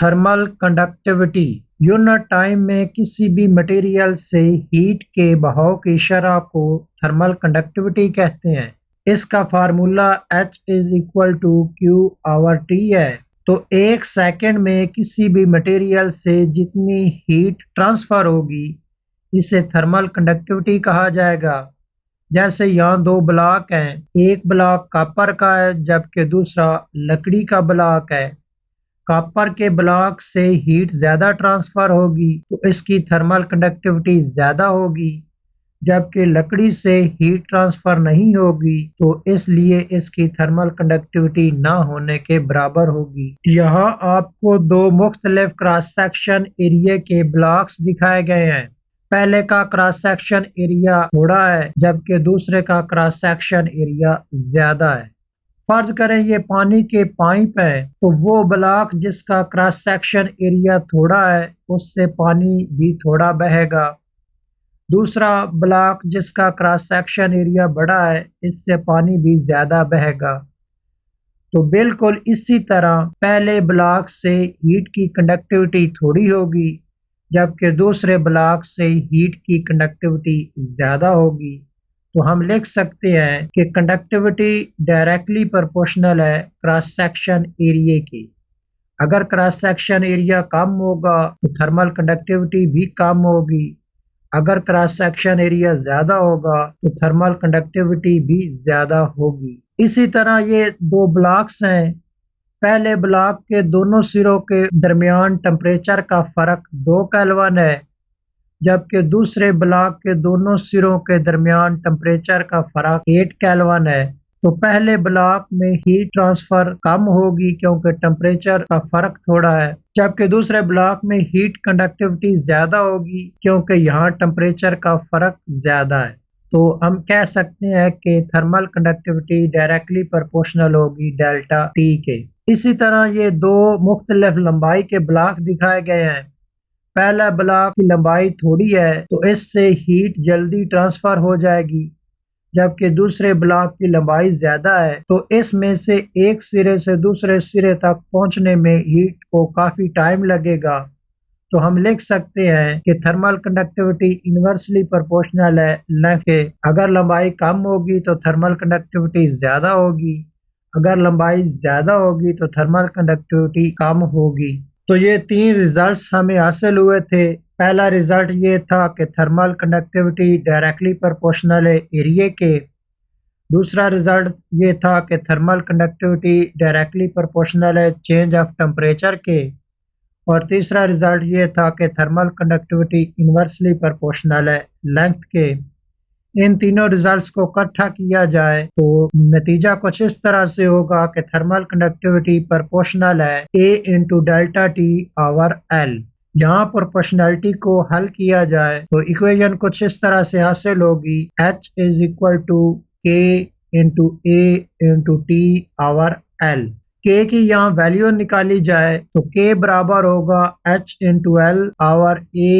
Thermal conductivity unit time में किसी भी मटेरियल से हीट के बहाव की शरह को थर्मल कंडक्टिविटी कहते हैं। इसका formula H is equal to Q/T है। तो एक सेकंड में किसी भी मटेरियल से जितनी हीट ट्रांसफर होगी इसे थर्मल कंडक्टिविटी कहा जाएगा। जैसे यहाँ दो ब्लॉक हैं, एक ब्लॉक कॉपर का है जबकि दूसरा लकड़ी का ब्लॉक है। कॉपर के ब्लॉक से हीट ज़्यादा ट्रांसफ़र होगी तो इसकी थर्मल कंडक्टिविटी ज़्यादा होगी, जबकि लकड़ी से हीट ट्रांसफ़र नहीं होगी तो इसलिए इसकी थर्मल कंडक्टिविटी ना होने के बराबर होगी। यहाँ आपको दो मुख्तलिफ क्रॉस सेक्शन एरिया के ब्लॉक्स दिखाए गए हैं। पहले का क्रॉस सेक्शन एरिया थोड़ा है जबकि दूसरे का क्रॉस सेक्शन एरिया ज़्यादा है। फर्ज करें ये पानी के पाइप हैं तो वो ब्लॉक जिसका क्रॉस सेक्शन एरिया थोड़ा है उससे पानी भी थोड़ा बहेगा। दूसरा ब्लॉक जिसका क्रॉस सेक्शन एरिया बड़ा है इससे पानी भी ज़्यादा बहेगा। तो बिल्कुल इसी तरह पहले ब्लॉक से हीट की कंडक्टिविटी थोड़ी होगी जबकि दूसरे ब्लॉक से हीट की कंडक्टिविटी ज़्यादा होगी। तो हम लिख सकते हैं कि कंडक्टिविटी डायरेक्टली प्रोपोर्शनल है क्रॉस सेक्शन एरिया की। अगर क्रॉस सेक्शन एरिया कम होगा तो थर्मल कंडक्टिविटी भी कम होगी। अगर क्रॉस सेक्शन एरिया ज़्यादा होगा तो थर्मल कंडक्टिविटी भी ज़्यादा होगी। इसी तरह ये दो ब्लॉक्स हैं। पहले ब्लॉक के दोनों सिरों के दरमियान टेम्परेचर का फ़र्क 2 केल्विन है जबकि दूसरे ब्लॉक के दोनों सिरों के दरमियान टेम्परेचर का फ़र्क 8 केल्विन है। तो पहले ब्लॉक में हीट ट्रांसफ़र कम होगी क्योंकि टेम्परेचर का फ़र्क थोड़ा है, जबकि दूसरे ब्लॉक में हीट कंडक्टिविटी ज़्यादा होगी क्योंकि यहाँ टेम्परेचर का फ़र्क ज़्यादा है। तो हम कह सकते हैं कि थर्मल कंडक्टिविटी डायरेक्टली प्रोपोर्शनल होगी डेल्टा T के। इसी तरह ये दो मुख्तलिफ लंबाई के ब्लॉक दिखाए गए हैं। पहला ब्लॉक की लंबाई थोड़ी है तो इससे हीट जल्दी ट्रांसफ़र हो जाएगी, जबकि दूसरे ब्लॉक की लंबाई ज़्यादा है तो इसमें से एक सिरे से दूसरे सिरे तक पहुंचने में हीट को काफ़ी टाइम लगेगा। तो हम लिख सकते हैं कि थर्मल कंडक्टिविटी इन्वर्सली प्रोपोर्शनल है लेंथ के। अगर लंबाई कम होगी तो थर्मल कंडक्टिविटी ज़्यादा होगी, अगर लंबाई ज़्यादा होगी तो थर्मल कंडक्टिविटी कम होगी। तो ये 3 रिजल्ट्स हमें हासिल हुए थे। पहला रिजल्ट ये था कि थर्मल कंडक्टिविटी डायरेक्टली प्रोपोर्शनल है एरिया के। दूसरा रिजल्ट ये था कि थर्मल कंडक्टिविटी डायरेक्टली प्रोपोर्शनल है चेंज ऑफ टेम्परेचर के। और तीसरा रिजल्ट ये था कि थर्मल कंडक्टिविटी इन्वर्सली प्रोपोर्शनल है लेंथ के। इन तीनों रिजल्ट्स को इकट्ठा किया जाए तो नतीजा कुछ इस तरह से होगा कि थर्मल कंडक्टिविटी प्रोपोर्शनल है A इंटू डेल्टा T/L। यहाँ प्रोपोर्शनलिटी को हल किया जाए तो इक्वेशन कुछ इस तरह से हासिल होगी H is equal to K into A into T/L। K की यहाँ वैल्यू निकाली जाए तो K बराबर होगा H into L/A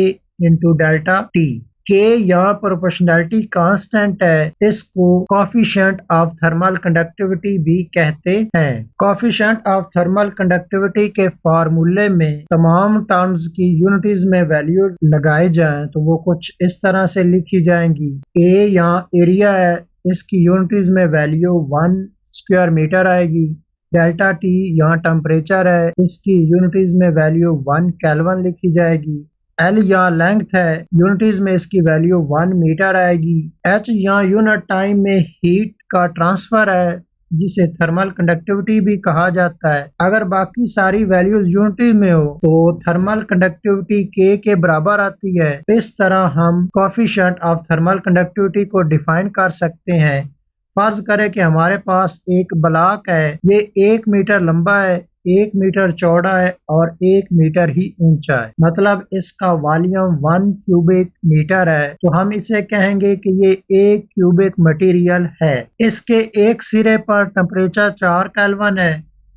into delta T। K यहाँ प्रोपोर्शनलिटी कांस्टेंट है, इसको कोफिशिएंट ऑफ थर्मल कंडक्टिविटी भी कहते हैं। कोफिशिएंट ऑफ थर्मल कंडक्टिविटी के फार्मूले में तमाम टर्म्स की यूनिटीज में वैल्यू लगाए जाएं तो वो कुछ इस तरह से लिखी जाएंगी। A यहाँ एरिया है, इसकी यूनिटीज में वैल्यू 1 स्क्वायर मीटर आएगी। डेल्टा T यहाँ टेम्परेचर है, इसकी यूनिटीज में वैल्यू 1 केल्विन लिखी जाएगी। L यहाँ लेंथ है, यूनिटीज में इसकी वैल्यू 1 मीटर आएगी। H यहाँ यूनिट टाइम में हीट का ट्रांसफर है जिसे थर्मल कंडक्टिविटी भी कहा जाता है। अगर बाकी सारी वैल्यूज यूनिटी में हो तो थर्मल कंडक्टिविटी K के बराबर आती है। इस तरह हम कोफिशिएंट ऑफ थर्मल कंडक्टिविटी को डिफाइन कर सकते हैं। फर्ज करें कि हमारे पास एक ब्लॉक है, ये 1 मीटर लंबा है, 1 मीटर चौड़ा है और 1 मीटर ही ऊंचा है, मतलब इसका वॉल्यूम 1 क्यूबिक मीटर है। तो हम इसे कहेंगे कि ये 1 क्यूबिक मटेरियल है। इसके एक सिरे पर टेम्परेचर 4 केल्विन है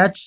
H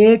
1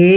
A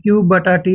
Q/T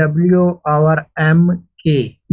W/M K۔